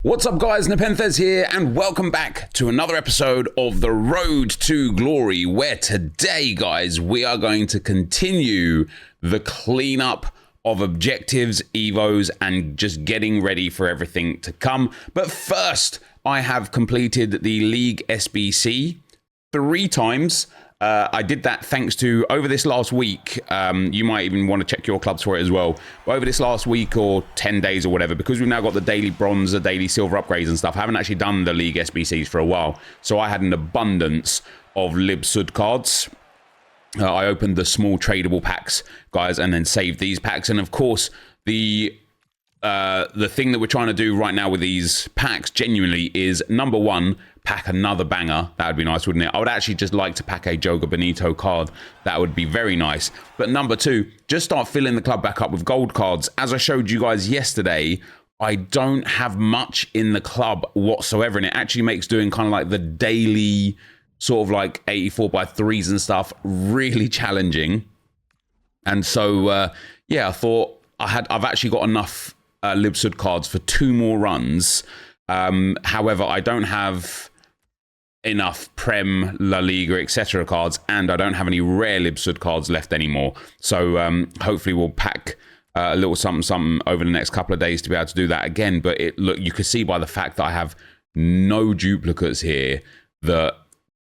What's up guys, NepentheZ here and welcome back to another episode of The Road to Glory, where today guys we are going to continue the cleanup of objectives, evos and just getting ready for everything to come. But first, I have completed the League SBC 3 times. I did that thanks to, over this last week, you might even want to check your clubs for it as well, but over this last week or 10 days or whatever, because we've now got the daily bronze, the daily silver upgrades and stuff, I haven't actually done the League SBCs for a while, so I had an abundance of NepentheZ cards. I opened the small tradable packs, guys, and then saved these packs, and of course, the thing that we're trying to do right now with these packs, genuinely, is number one, pack another banger. That would be nice, wouldn't it? I would actually just like to pack a Joga Bonito card. That would be very nice. But number two, just start filling the club back up with gold cards. As I showed you guys yesterday, I don't have much in the club whatsoever, and it actually makes doing kind of like the daily sort of like 84 by 3s and stuff really challenging. And so, yeah, I thought I've actually got enough NepentheZ cards for 2 more runs. However, I don't have enough Prem, La Liga, etc. cards, and I don't have any rare NepentheZ cards left anymore. So hopefully we'll pack a little something over the next couple of days to be able to do that again. But look, you can see by the fact that I have no duplicates here that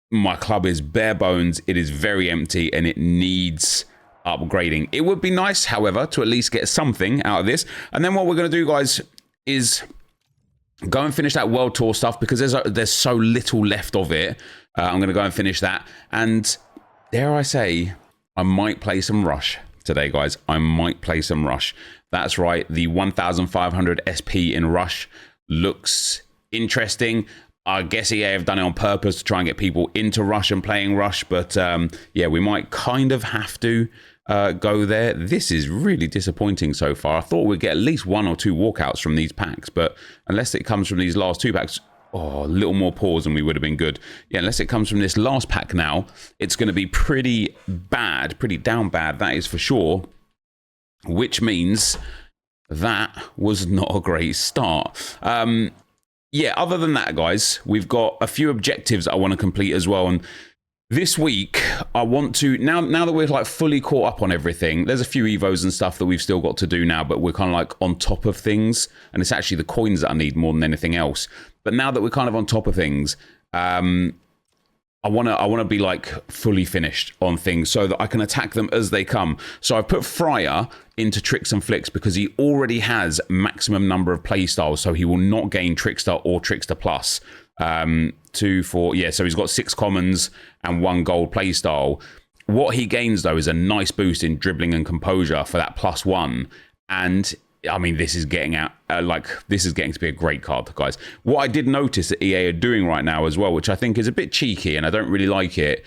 my club is bare bones, it is very empty, and it needs upgrading. It would be nice, however, to at least get something out of this. And then what we're going to do, guys, is go and finish that World Tour stuff, because there's so little left of it. I'm going to go and finish that. And dare I say, I might play some Rush today, guys. I might play some Rush. That's right. The 1500 SP in Rush looks interesting. I guess EA have done it on purpose to try and get people into Rush and playing Rush. But yeah, we might kind of have to go there. This is really disappointing so far. I thought we'd get at least 1 or 2 walkouts from these packs, but unless it comes from these last 2 packs, oh, a little more pause and we would have been good. Yeah, unless it comes from this last pack now, it's going to be pretty bad, pretty down bad, that is for sure, which means that was not a great start. Yeah, other than that, guys, we've got a few objectives that I want to complete as well. And this week, I want to, now that we're like fully caught up on everything, there's a few evos and stuff that we've still got to do now, but we're kind of like on top of things. And it's actually the coins that I need more than anything else. But now that we're kind of on top of things, I want to be like fully finished on things so that I can attack them as they come. So I've put Fryer into Tricks and Flicks because he already has maximum number of playstyles, so he will not gain Trickster or Trickster Plus. 2, 4, yeah, so he's got 6 commons and 1 gold playstyle. What he gains though is a nice boost in dribbling and composure for that +1, and I mean, this is getting out, this is getting to be a great card, guys. What I did notice that EA are doing right now as well, which I think is a bit cheeky and I don't really like it,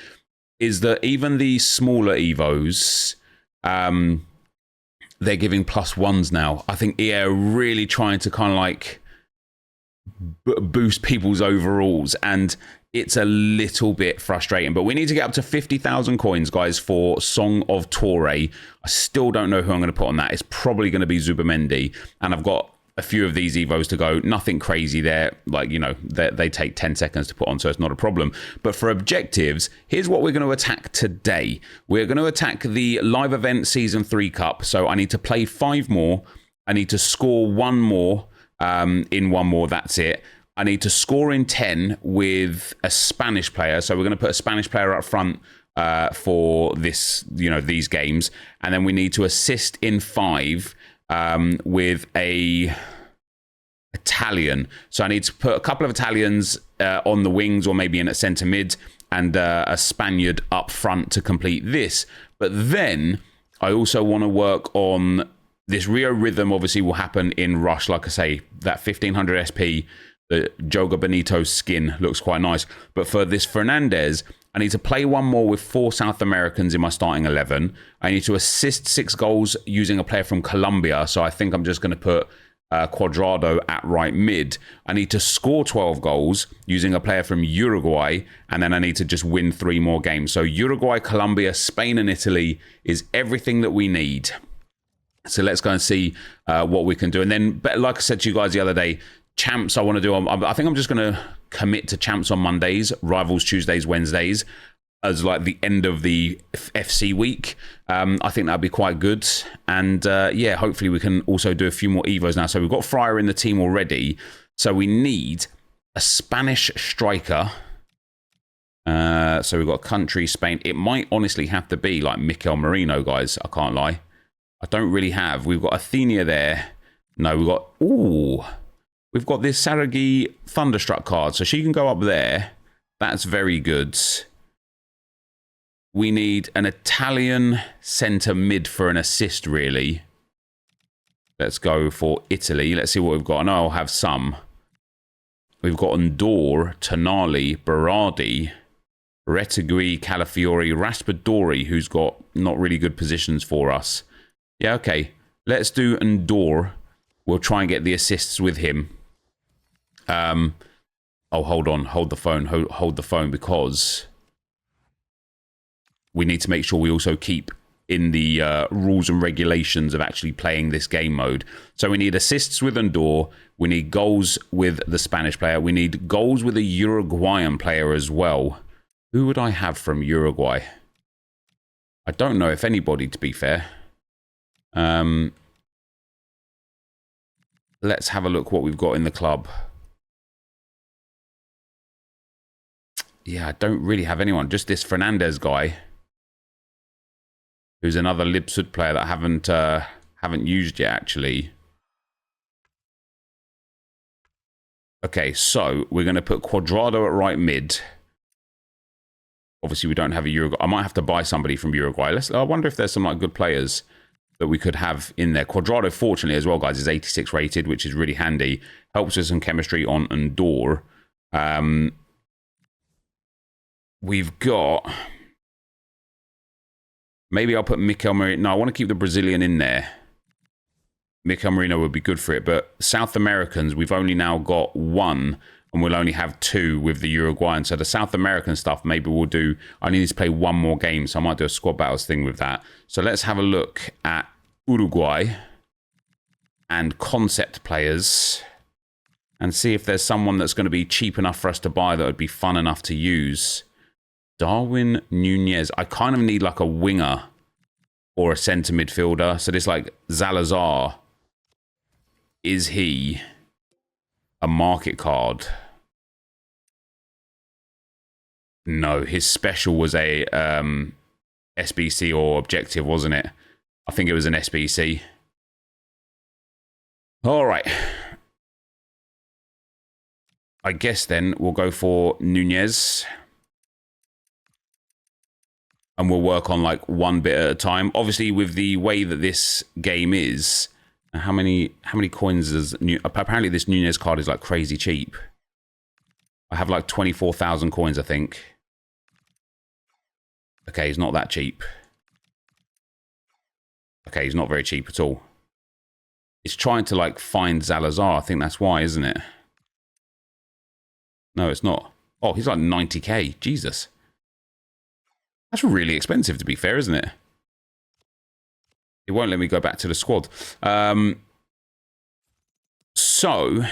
is that even the smaller evos, they're giving +1s now. I think EA are really trying to kind of like boost people's overalls, and it's a little bit frustrating. But we need to get up to 50,000 coins, guys, for Song of Torre. I still don't know who I'm going to put on that. It's probably going to be Zubamendi, and I've got a few of these evos to go. Nothing crazy there, like, you know, they take 10 seconds to put on, so it's not a problem. But for objectives, here's what we're going to attack today. We're going to attack the live event Season 3 Cup. So I need to play 5 more. I need to score 1 more in 1 more. That's it. I need to score in 10 with a Spanish player. So we're going to put a Spanish player up front for this, you know, these games. And then we need to assist in 5 with a Italian. So I need to put a couple of Italians on the wings or maybe in at centre mid, and a Spaniard up front to complete this. But then I also want to work on this Rio Rhythm. Obviously will happen in Rush. Like I say, that 1500 SP, the Joga Bonito skin looks quite nice. But for this Fernandez, I need to play 1 more with 4 South Americans in my starting 11. I need to assist 6 goals using a player from Colombia. So I think I'm just going to put Cuadrado at right mid. I need to score 12 goals using a player from Uruguay. And then I need to just win 3 more games. So Uruguay, Colombia, Spain and Italy is everything that we need. So let's go and see what we can do. And then, like I said to you guys the other day, champs I want to do. I think I'm just going to commit to champs on Mondays, rivals Tuesdays, Wednesdays, as like the end of the FC week. I think that'd be quite good. And yeah, hopefully we can also do a few more Evos now. So we've got Fryer in the team already. So we need a Spanish striker. So we've got country, Spain. It might honestly have to be like Mikel Merino, guys. I can't lie. I don't really have. We've got Athenia there. No, we've got... Ooh. We've got this Saragi Thunderstruck card. So she can go up there. That's very good. We need an Italian centre mid for an assist, really. Let's go for Italy. Let's see what we've got. I know I'll have some. We've got Ndor, Tonali, Berardi, Retegui, Calafiori, Raspadori, who's got not really good positions for us. Yeah, okay. Let's do Ndor. We'll try and get the assists with him. Oh, hold on. Hold the phone. Hold the phone, because we need to make sure we also keep in the rules and regulations of actually playing this game mode. So we need assists with Ndor. We need goals with the Spanish player. We need goals with a Uruguayan player as well. Who would I have from Uruguay? I don't know if anybody, to be fair. Let's have a look what we've got in the club. Yeah, I don't really have anyone. Just this Fernandez guy, who's another Lipsud player that I haven't used yet, actually. Okay, so we're going to put Cuadrado at right mid. Obviously, we don't have a Uruguay. I might have to buy somebody from Uruguay. I wonder if there's some like good players that we could have in there. Cuadrado, fortunately, as well, guys, is 86 rated, which is really handy. Helps us in chemistry on Ndor. We've got... Maybe I'll put Mikel Merino. No, I want to keep the Brazilian in there. Mikel Merino would be good for it. But South Americans, we've only now got one, and we'll only have two with the Uruguayan. So the South American stuff, maybe we'll do... I need to play one more game, so I might do a squad battles thing with that. So let's have a look at Uruguay and concept players and see if there's someone that's going to be cheap enough for us to buy that would be fun enough to use. Darwin Nunez. I kind of need like a winger or a centre midfielder. So this like Salazar. Is he a market card? No, his special was a SBC or objective, wasn't it? I think it was an SBC. All right. I guess then we'll go for Nunez. And we'll work on like one bit at a time. Obviously, with the way that this game is, how many coins does... Apparently, this Nunez card is like crazy cheap. I have like 24,000 coins, I think. Okay, he's not that cheap. Okay, he's not very cheap at all. It's trying to like find Salazar. I think that's why, isn't it? No, it's not. Oh, he's like 90k. Jesus. That's really expensive, to be fair, isn't it? It won't let me go back to the squad. So,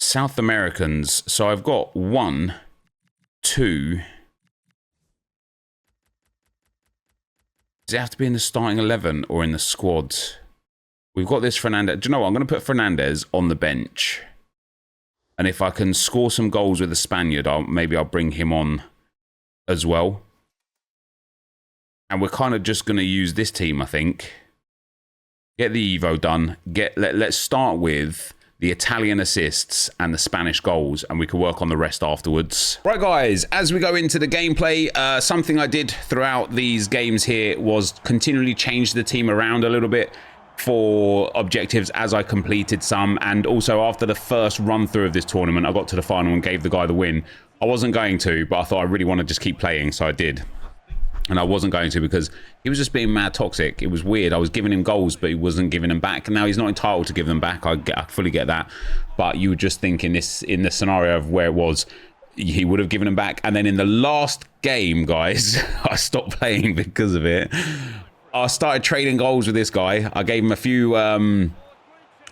South Americans. So I've got 1, 2. Does it have to be in the starting 11 or in the squad? We've got this Fernandez. Do you know what? I'm going to put Fernandez on the bench. And if I can score some goals with the Spaniard, maybe I'll bring him on as well. And we're kind of just going to use this team, I think. Get the Evo done. Let's start with the Italian assists and the Spanish goals, and we can work on the rest afterwards. Right, guys, as we go into the gameplay, something I did throughout these games here was continually change the team around a little bit for objectives as I completed some, and also after the first run through of this tournament, I got to the final and gave the guy the win. I wasn't going to, but I thought I really want to just keep playing, so I did. And I wasn't going to because he was just being mad toxic. It was weird. I was giving him goals, but he wasn't giving them back. Now he's not entitled to give them back. I fully get that. But you would just think in the scenario of where it was, he would have given them back. And then in the last game, guys, I stopped playing because of it. I started trading goals with this guy. I gave him a few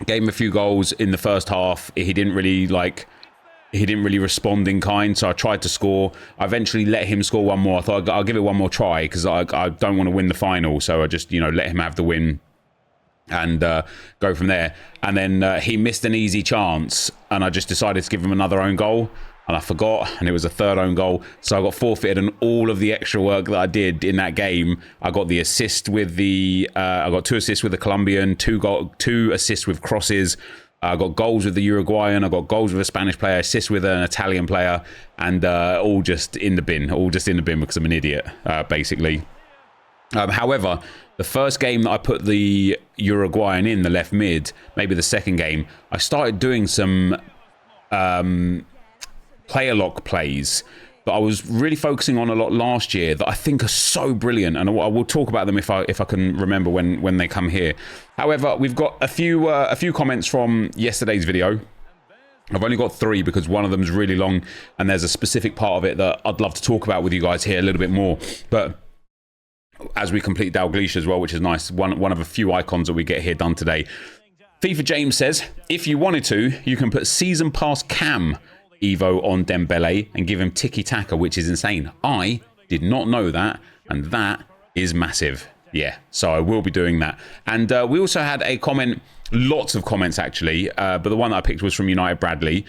Gave him a few goals in the first half. He didn't really respond in kind, so I tried to score. I eventually let him score one more. I thought I'll give it one more try because I don't want to win the final, so I just let him have the win and go from there. And then he missed an easy chance, and I just decided to give him another own goal, and I forgot, and it was a third own goal, so I got forfeited. And all of the extra work that I did in that game, I got the assist with the I got 2 assists with the Colombian, 2 assists with crosses. I got goals with the Uruguayan, I got goals with a Spanish player, assists with an Italian player, and all just in the bin. All just in the bin because I'm an idiot, basically. However, the first game that I put the Uruguayan in, the left mid, maybe the second game, I started doing some player lock plays that I was really focusing on a lot last year that I think are so brilliant, and I will talk about them if I can remember when they come here. However, we've got a few comments from yesterday's video. I've only got 3 because one of them is really long, and there's a specific part of it that I'd love to talk about with you guys here a little bit more. But as we complete Dalglish as well, which is nice, one of a few icons that we get here done today. FIFA James says, if you wanted to, you can put season pass Cam Evo on Dembele and give him tiki-taka, which is insane. I did not know that, and that is massive. Yeah, so I will be doing that. And we also had a comment, lots of comments actually, but the one that I picked was from United Bradley.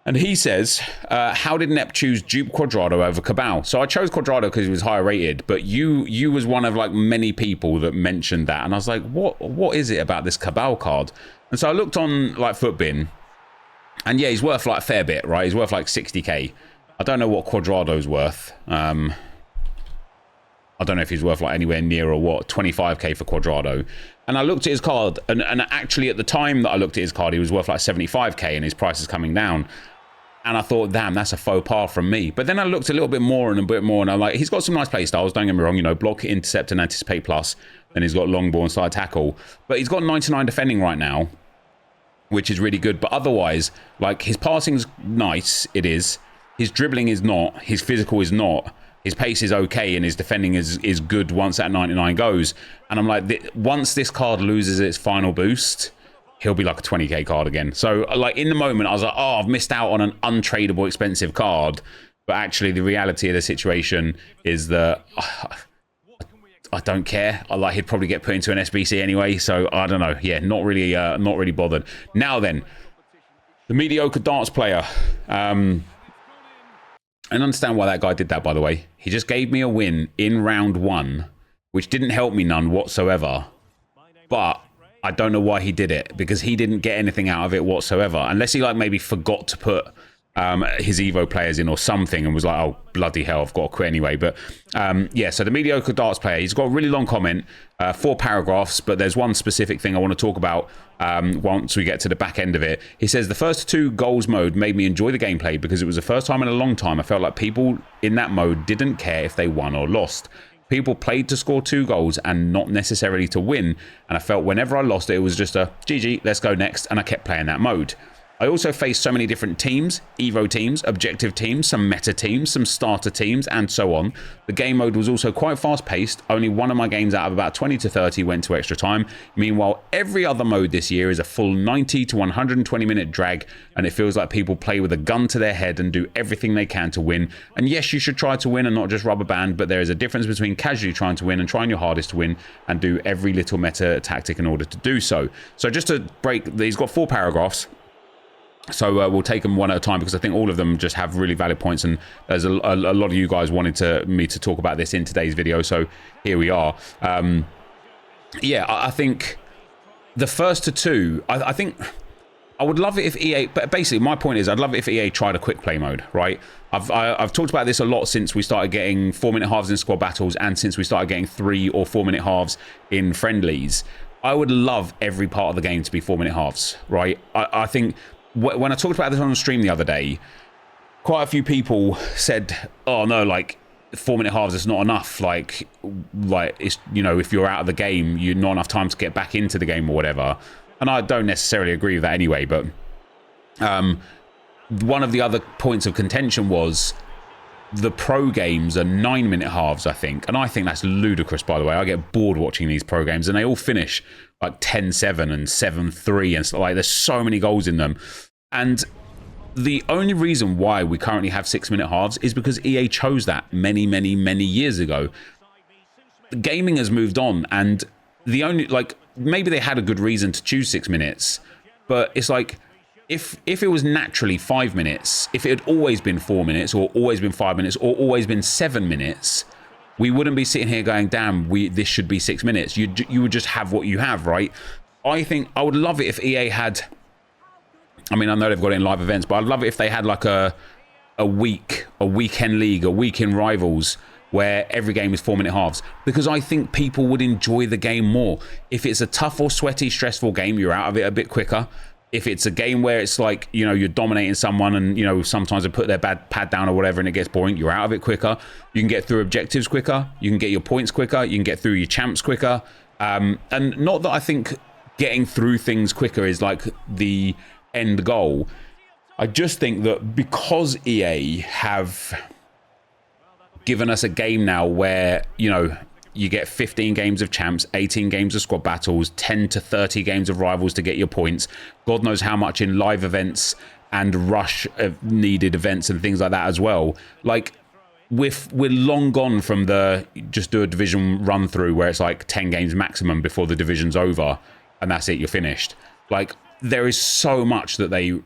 And he says, how did Nep choose Dupe Quadrado over Cabal? So I chose Quadrado because he was higher rated, but you was one of like many people that mentioned that. And I was like, what is it about this Cabal card? And so I looked on like Footbin, and yeah, he's worth like a fair bit, right? He's worth like 60k. I don't know what Quadrado's worth. I don't know if he's worth like anywhere near or what, 25k for Quadrado. And I looked at his card, and actually at the time that I looked at his card, he was worth like 75k, and his price is coming down. And I thought, damn, that's a faux pas from me. But then I looked a little bit more, and I'm like, he's got some nice play styles, don't get me wrong, block, intercept, and anticipate plus. Then he's got long ball and side tackle. But he's got 99 defending right now, which is really good. But otherwise, like, his passing's nice, it is. His dribbling is not. His physical is not. His pace is okay, and his defending is good once that 99 goes. And I'm like, once this card loses its final boost, he'll be like a 20k card again. So, like, in the moment, I was like, oh, I've missed out on an untradeable expensive card. But actually, the reality of the situation is that I don't care. Like, he'd probably get put into an SBC anyway. So, I don't know. Yeah, not really bothered. Now then, the mediocre darts player. I don't understand why that guy did that, by the way. He just gave me a win in round 1, which didn't help me none whatsoever. But I don't know why he did it, because he didn't get anything out of it whatsoever. Unless he, like, maybe forgot to put his Evo players in or something and was like, oh, bloody hell, I've got to quit anyway. But yeah, so the mediocre darts player, he's got a really long comment, 4 paragraphs, but there's one specific thing I want to talk about once we get to the back end of it. He says, the first 2 goals mode made me enjoy the gameplay because it was the first time in a long time I felt like people in that mode didn't care if they won or lost. People played to score 2 goals and not necessarily to win, and I felt whenever I lost it was just a GG, let's go next, and I kept playing that mode. I also faced so many different teams, Evo teams, objective teams, some meta teams, some starter teams, and so on. The game mode was also quite fast-paced. Only one of my games out of about 20 to 30 went to extra time. Meanwhile, every other mode this year is a full 90 to 120 minute drag, and it feels like people play with a gun to their head and do everything they can to win. And yes, you should try to win and not just rubber band, but there is a difference between casually trying to win and trying your hardest to win and do every little meta tactic in order to do so. So just to break, he's got 4 paragraphs. So we'll take them one at a time because I think all of them just have really valid points, and there's a lot of you guys wanted me to talk about this in today's video, so here we are. Yeah, I think the first 2, I think I would love it if EA, but basically my point is I'd love it if EA tried a quick play mode, right? I've talked about this a lot since we started getting 4-minute halves in squad battles and since we started getting 3 or 4-minute halves in friendlies. I would love every part of the game to be 4-minute halves, right? I think when I talked about this on the stream the other day, quite a few people said, oh no, like 4-minute halves is not enough, like it's, if you're out of the game, you're not enough time to get back into the game or whatever. And I don't necessarily agree with that anyway, but one of the other points of contention was the pro games are 9-minute halves, I think, and I think that's ludicrous, by the way. I get bored watching these pro games and they all finish like 10-7 and 7-3 and stuff. Like, there's so many goals in them. And the only reason why we currently have 6-minute halves is because EA chose that many, many, many years ago. Gaming has moved on, and the only, like, maybe they had a good reason to choose 6 minutes, but it's like, if it was naturally 5 minutes, if it had always been 4 minutes, or always been 5 minutes, or always been 7 minutes, we wouldn't be sitting here going, damn, this should be 6 minutes. You would just have what you have, right? I think I would love it if EA had, I mean, I know they've got it in live events, but I'd love it if they had like a weekend league, a weekend rivals, where every game is 4-minute halves, because I think people would enjoy the game more. If it's a tough or sweaty, stressful game, you're out of it a bit quicker. If it's a game where it's like, you know, you're dominating someone and, you know, sometimes they put their bad pad down or whatever and it gets boring, you're out of it quicker. You can get through objectives quicker. You can get your points quicker. You can get through your champs quicker. And not that I think getting through things quicker is like the end goal. I just think that because EA have given us a game now where, you know, you get 15 games of champs, 18 games of squad battles, 10 to 30 games of rivals to get your points. God knows how much in live events and rush needed events and things like that as well. Like, we're long gone from the just do a division run through where it's like 10 games maximum before the division's over and that's it, you're finished. Like, there is so much that they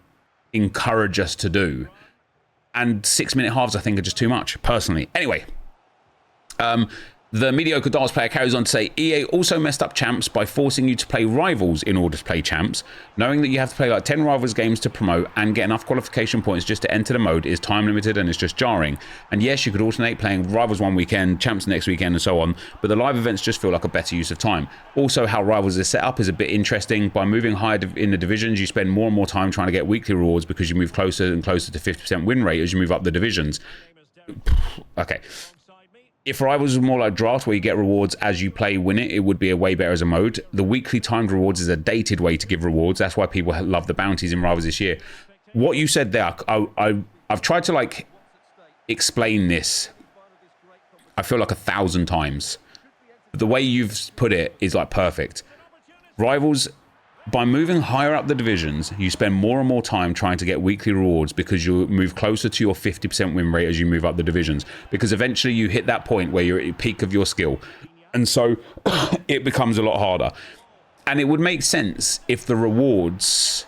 encourage us to do. And 6-minute halves, I think, are just too much, personally. Anyway, the mediocre darts player carries on to say, EA also messed up champs by forcing you to play rivals in order to play champs. Knowing that you have to play like 10 rivals games to promote and get enough qualification points just to enter the mode is time limited and it's just jarring. And yes, you could alternate playing rivals one weekend, champs next weekend and so on, but the live events just feel like a better use of time. Also, how rivals is set up is a bit interesting. By moving higher in the divisions, you spend more and more time trying to get weekly rewards because you move closer and closer to 50% win rate as you move up the divisions. Okay. If rivals was more like draft where you get rewards as you play, win it, it would be a way better as a mode. The weekly timed rewards is a dated way to give rewards. That's why people love the bounties in rivals this year. What you said there, I've tried to like explain this, I feel like 1,000 times. But the way you've put it is like perfect. Rivals, by moving higher up the divisions, you spend more and more time trying to get weekly rewards because you move closer to your 50% win rate as you move up the divisions. Because eventually you hit that point where you're at the peak of your skill. And so it becomes a lot harder. And it would make sense if the rewards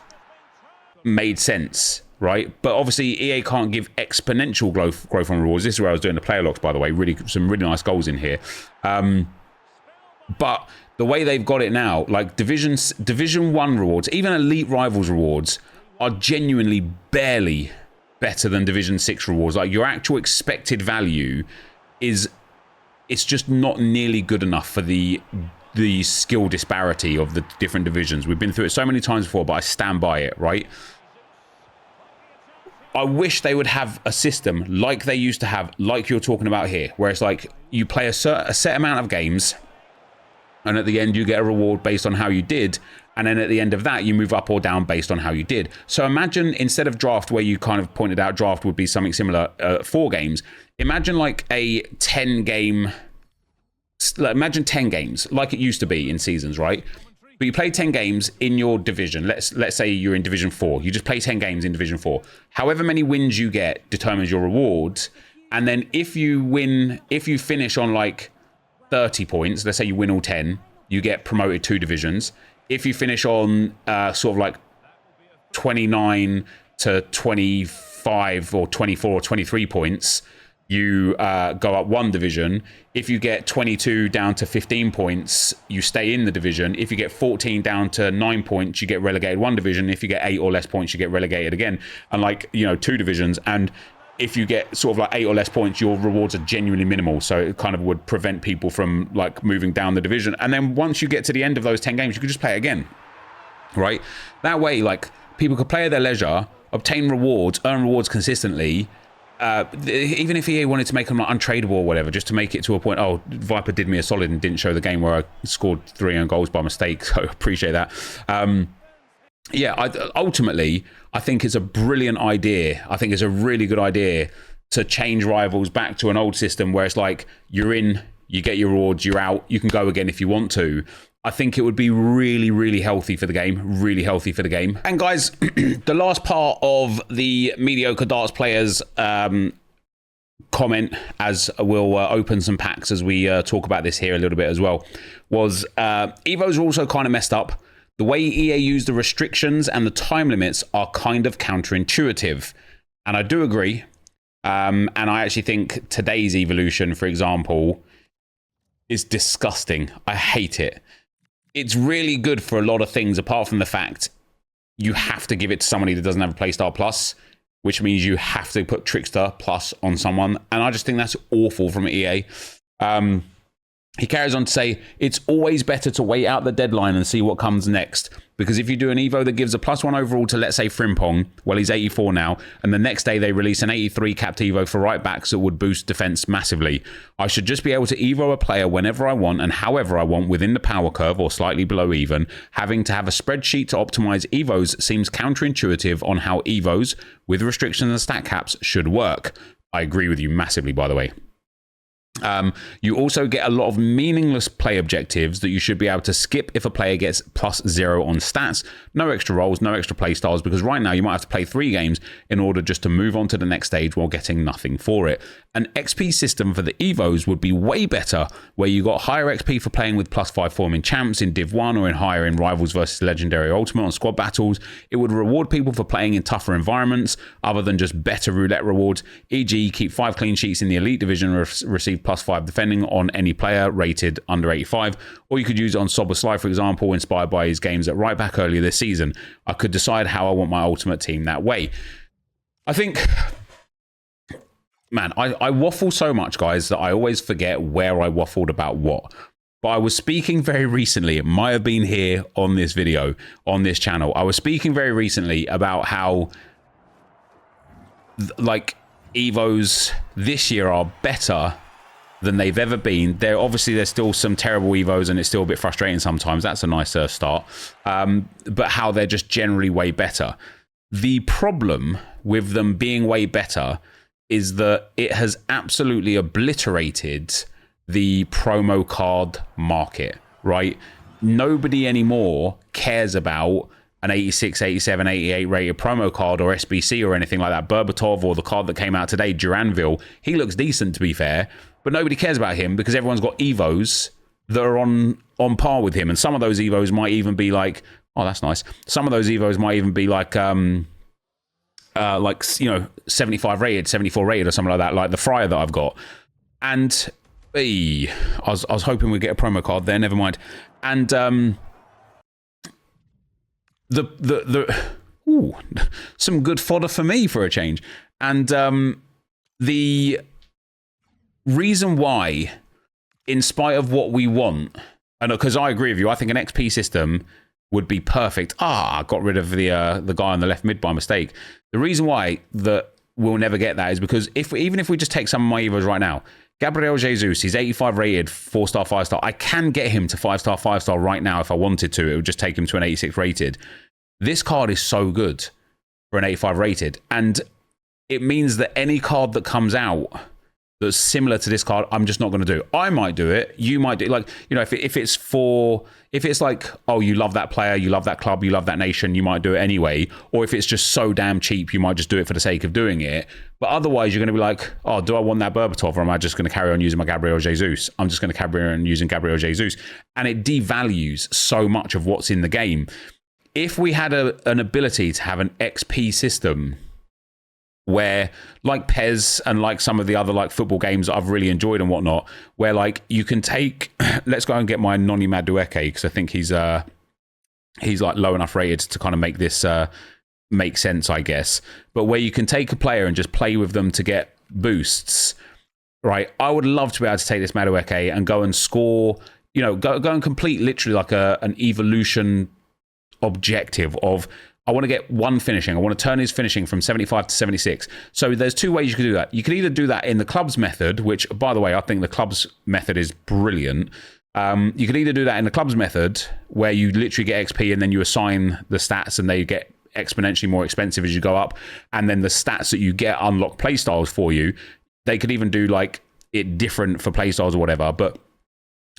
made sense, right? But obviously EA can't give exponential growth on rewards. This is where I was doing the player logs, by the way. Some really nice goals in here. But the way they've got it now, like Division 1 rewards, even Elite Rivals rewards, are genuinely barely better than Division 6 rewards. Like, your actual expected value it's just not nearly good enough for the skill disparity of the different divisions. We've been through it so many times before, but I stand by it, right? I wish they would have a system like they used to have, like you're talking about here, where it's like you play a set amount of games, and at the end you get a reward based on how you did, and then at the end of that you move up or down based on how you did. So imagine, instead of draft, where you kind of pointed out draft would be something similar, 4 games, imagine like a 10 game, imagine 10 games like it used to be in seasons, right? But you play 10 games in your division. Let's say you're in Division 4. You just play 10 games in Division 4. However many wins you get determines your rewards. And then if you finish on like 30 points, let's say you win all 10, you get promoted 2 divisions. If you finish on sort of like 29 to 25 or 24 or 23 points, you go up 1 division. If you get 22 down to 15 points, you stay in the division. If you get 14 down to 9 points, you get relegated 1 division. If you get 8 or less points, you get relegated again. And like, 2 divisions. And if you get sort of like 8 or less points, your rewards are genuinely minimal. So it kind of would prevent people from like moving down the division. And then once you get to the end of those 10 games, you could just play it again, right? That way, like, people could play at their leisure, obtain rewards, earn rewards consistently. Even if EA wanted to make them like untradeable or whatever, just to make it to a point, oh, Viper did me a solid and didn't show the game where I scored 3 own goals by mistake. So appreciate that. Ultimately, I think it's a brilliant idea. I think it's a really good idea to change rivals back to an old system where it's like, you're in, you get your rewards, you're out, you can go again if you want to. I think it would be really, really healthy for the game. Really healthy for the game. And guys, the last part of the mediocre darts players comment, as we'll open some packs as we talk about this here a little bit as well, was Evos are also kind of messed up. The way EA use the restrictions and the time limits are kind of counterintuitive. And I do agree. And I actually think today's evolution, for example, is disgusting. I hate it. It's really good for a lot of things, apart from the fact you have to give it to somebody that doesn't have a Playstyle Plus, which means you have to put Trickster Plus on someone. And I just think that's awful from EA. He carries on to say, it's always better to wait out the deadline and see what comes next. Because if you do an Evo that gives a +1 overall to, let's say, Frimpong, well, he's 84 now, and the next day they release an 83 capped Evo for right backs that would boost defense massively. I should just be able to Evo a player whenever I want and however I want within the power curve or slightly below even. Having to have a spreadsheet to optimize Evos seems counterintuitive on how Evos, with restrictions and stat caps, should work. I agree with you massively, by the way. You also get a lot of meaningless play objectives that you should be able to skip if a player gets +0 on stats. No extra roles, no extra play styles, because right now you might have to play 3 games in order just to move on to the next stage while getting nothing for it. An XP system for the Evos would be way better, where you got higher XP for playing with +5 form in champs, in Div 1, or in higher in Rivals versus Legendary Ultimate on squad battles. It would reward people for playing in tougher environments, other than just better roulette rewards, e.g. keep 5 clean sheets in the Elite Division and receive +5 defending on any player rated under 85, or you could use it on Szoboszlai, for example, inspired by his games at right back earlier this season. I could decide how I want my ultimate team that way. I think, man, I waffle so much, guys, that I always forget where I waffled about what. But I was speaking very recently, it might have been here on this video, on this channel. I was speaking very recently about how, like, Evos this year are better than they've ever been. There's still some terrible Evos and it's still a bit frustrating sometimes. That's a nice start. But how they're just generally way better. The problem with them being way better is that it has absolutely obliterated the promo card market, right? Nobody anymore cares about an 86, 87, 88 rated promo card or SBC or anything like that. Berbatov, or the card that came out today, Duranville, he looks decent, to be fair, but nobody cares about him because everyone's got Evos that are on par with him. And some of those Evos might even be like, oh, that's nice. Some of those Evos might even be like 75 rated, 74 rated or something like that, like the Fryer that I've got. And I was hoping we'd get a promo card there, never mind. And some good fodder for me for a change. And the reason why, in spite of what we want, and because I agree with you, I think an XP system would be perfect. I got rid of the guy on the left mid by mistake. The reason why that we'll never get that is because even if we just take some of my Evos right now, Gabriel Jesus, he's 85 rated, 4-star, 5-star. I can get him to 5-star, 5-star right now if I wanted to. It would just take him to an 86 rated. This card is so good for an 85 rated. And it means that any card that comes out that's similar to this card, I'm just not going to do. I might do it. You might do it. Like, you know, if it's like, oh, you love that player, you love that club, you love that nation, you might do it anyway. Or if it's just so damn cheap, you might just do it for the sake of doing it. But otherwise, you're going to be like, oh, do I want that Berbatov, or am I just going to carry on using my Gabriel Jesus? I'm just going to carry on using Gabriel Jesus. And it devalues so much of what's in the game. If we had an ability to have an XP system where, like PES and like some of the other like football games that I've really enjoyed and whatnot, where like you can take, let's go and get my Noni Madueke, because I think he's like low enough rated to kind of make this make sense, I guess. But where you can take a player and just play with them to get boosts, right? I would love to be able to take this Madueke and go and score, you know, go and complete literally like an evolution objective of, I want to get one finishing. I want to turn his finishing from 75 to 76. So there's two ways you could do that. You could either do that in the clubs method, which, by the way, I think the clubs method is brilliant. You could either do that in the clubs method, where you literally get XP and then you assign the stats and they get exponentially more expensive as you go up. And then the stats that you get unlock playstyles for you. They could even do like it different for playstyles or whatever. But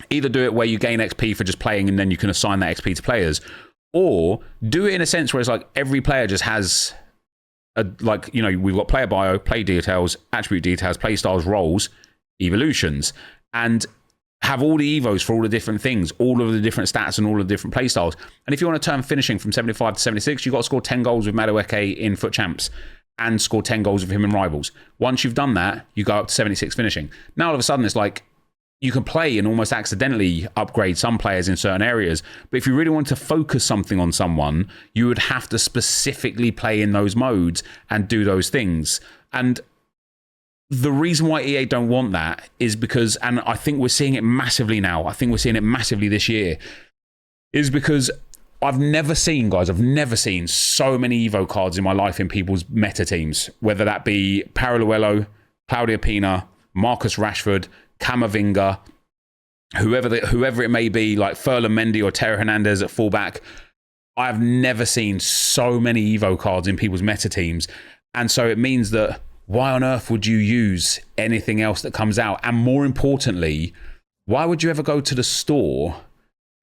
Either do it where you gain XP for just playing and then you can assign that XP to players, or do it in a sense where it's like every player just has like, you know, we've got player bio, play details, attribute details, play styles, roles, evolutions, and have all the evos for all the different things, all of the different stats and all of the different play styles. And if you want to turn finishing from 75 to 76, you've got to score 10 goals with Madueke in Foot Champs and score 10 goals with him in Rivals. Once you've done that, you go up to 76 finishing. Now all of a sudden it's like you can play and almost accidentally upgrade some players in certain areas. But if you really want to focus something on someone, you would have to specifically play in those modes and do those things. And the reason why EA don't want that is because, and I think we're seeing it massively now, I think we're seeing it massively this year, is because I've never seen, guys, I've never seen so many Evo cards in my life in people's meta teams, whether that be Paraluelo, Claudio Pina, Marcus Rashford, Camavinga, whoever it may be, like Ferland Mendy or Teo Hernandez at fullback. I've never seen so many Evo cards in people's meta teams. And so it means that why on earth would you use anything else that comes out? And more importantly, why would you ever go to the store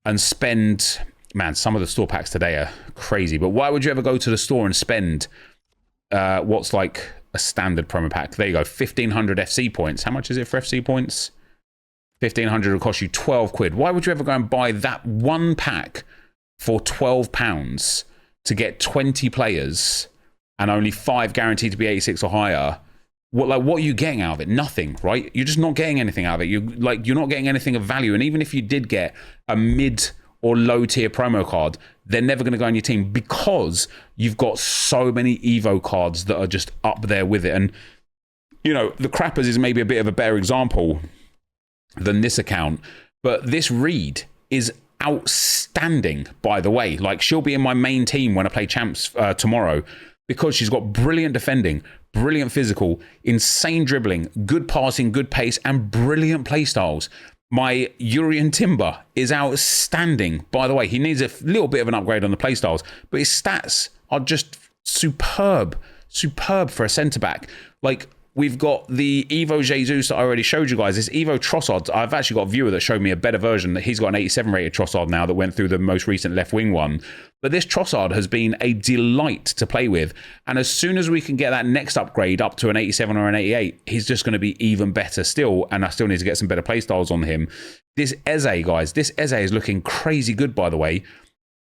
and spend, man, some of the store packs today are crazy, but why would you ever go to the store and spend what's like a standard promo pack? There you go, 1,500 FC points. How much is it for FC points? 1,500 will cost you 12 quid. Why would you ever go and buy that one pack for £12 to get 20 players and only 5 guaranteed to be 86 or higher? What are you getting out of it? Nothing, right? You're just not getting anything out of it. You're not getting anything of value. And even if you did get a mid or low tier promo card, they're never going to go on your team because you've got so many Evo cards that are just up there with it. And, you know, the Crappers is maybe a bit of a better example than this account, but this Reed is outstanding, by the way. Like, she'll be in my main team when I play Champs tomorrow because she's got brilliant defending, brilliant physical, insane dribbling, good passing, good pace, and brilliant play styles. My Urian Timber is outstanding. By the way, he needs a little bit of an upgrade on the playstyles, but his stats are just superb for a centre-back. Like, we've got the Evo Jesus that I already showed you guys. This Evo Trossard, I've actually got a viewer that showed me a better version, that he's got an 87 rated Trossard now that went through the most recent left wing one. But this Trossard has been a delight to play with. And as soon as we can get that next upgrade up to an 87 or an 88, he's just going to be even better still. And I still need to get some better playstyles on him. This Eze, guys, this Eze is looking crazy good, by the way.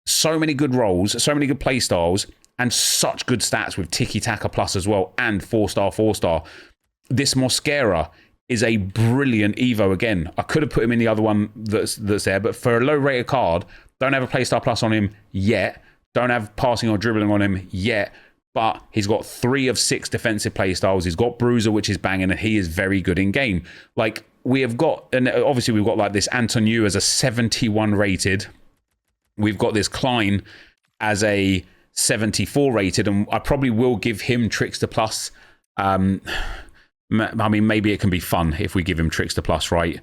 So many good roles, so many good playstyles, and such good stats with Tiki Taka Plus as well, and 4-star. This Mosquera is a brilliant Evo again. I could have put him in the other one that's there, but for a low rated card, don't have a Playstyle Plus on him yet. Don't have passing or dribbling on him yet. But he's got 3 of 6 defensive playstyles. He's got Bruiser, which is banging, and he is very good in game. Like, we have got, and obviously we've got like this Antoniu as a 71 rated. We've got this Klein as a 74 rated, and I probably will give him Trickster Plus. I mean, maybe it can be fun if we give him Trickster Plus, right?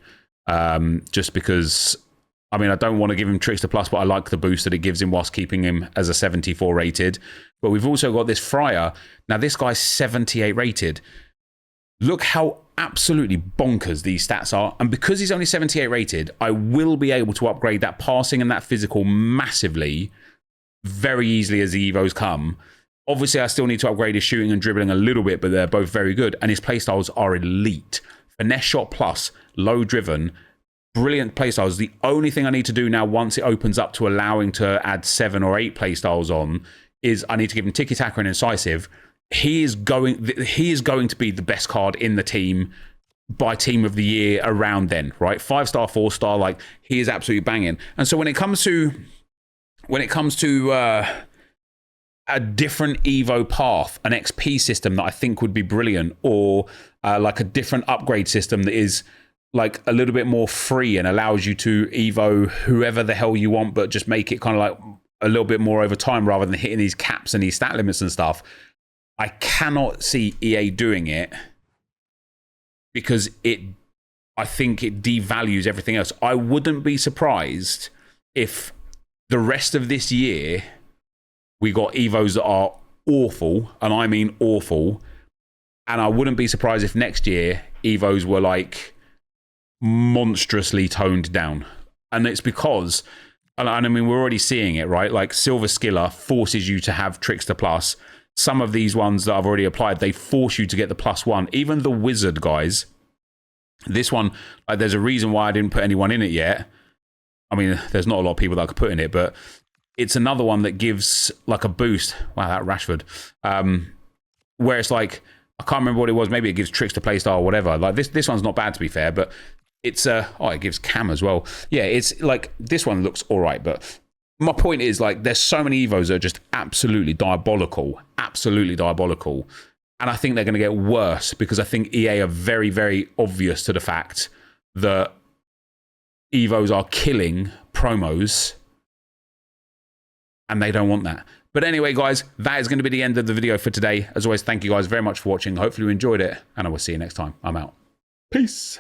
Just because, I mean, I don't want to give him Trickster Plus, but I like the boost that it gives him whilst keeping him as a 74 rated. But we've also got this Fryer. Now, this guy's 78 rated. Look how absolutely bonkers these stats are. And because he's only 78 rated, I will be able to upgrade that passing and that physical massively, very easily as the Evos come. Obviously, I still need to upgrade his shooting and dribbling a little bit, but they're both very good. And his playstyles are elite. Finesse shot plus, low driven, brilliant playstyles. The only thing I need to do now, once it opens up to allowing to add 7 or 8 playstyles on, is I need to give him Tiki Taka and Incisive. He is going to be the best card in the team by team of the year around then, right? 5-star, 4-star, like, he is absolutely banging. And so when it comes to a different Evo path, an XP system that I think would be brilliant, or like a different upgrade system that is like a little bit more free and allows you to Evo whoever the hell you want, but just make it kind of like a little bit more over time rather than hitting these caps and these stat limits and stuff. I cannot see EA doing it because I think it devalues everything else. I wouldn't be surprised if the rest of this year we got Evos that are awful, and I mean awful, and I wouldn't be surprised if next year Evos were like monstrously toned down. And it's because, and I mean, we're already seeing it, right? Like Silver Skiller forces you to have Trickster Plus. Some of these ones that I've already applied, they force you to get the +1. Even the Wizard guys, this one, like, there's a reason why I didn't put anyone in it yet. I mean, there's not a lot of people that I could put in it, but it's another one that gives like a boost. Wow, that Rashford. Where it's like, I can't remember what it was. Maybe it gives Trickster playstyle or whatever. Like this one's not bad, to be fair, but it's it gives Cam as well. Yeah, it's like, this one looks all right, but my point is, like, there's so many Evos that are just absolutely diabolical. Absolutely diabolical. And I think they're going to get worse because I think EA are very, very obvious to the fact that Evos are killing promos and they don't want that. But anyway, guys, that is going to be the end of the video for today. As always, thank you guys very much for watching. Hopefully you enjoyed it, and I will see you next time. I'm out. Peace.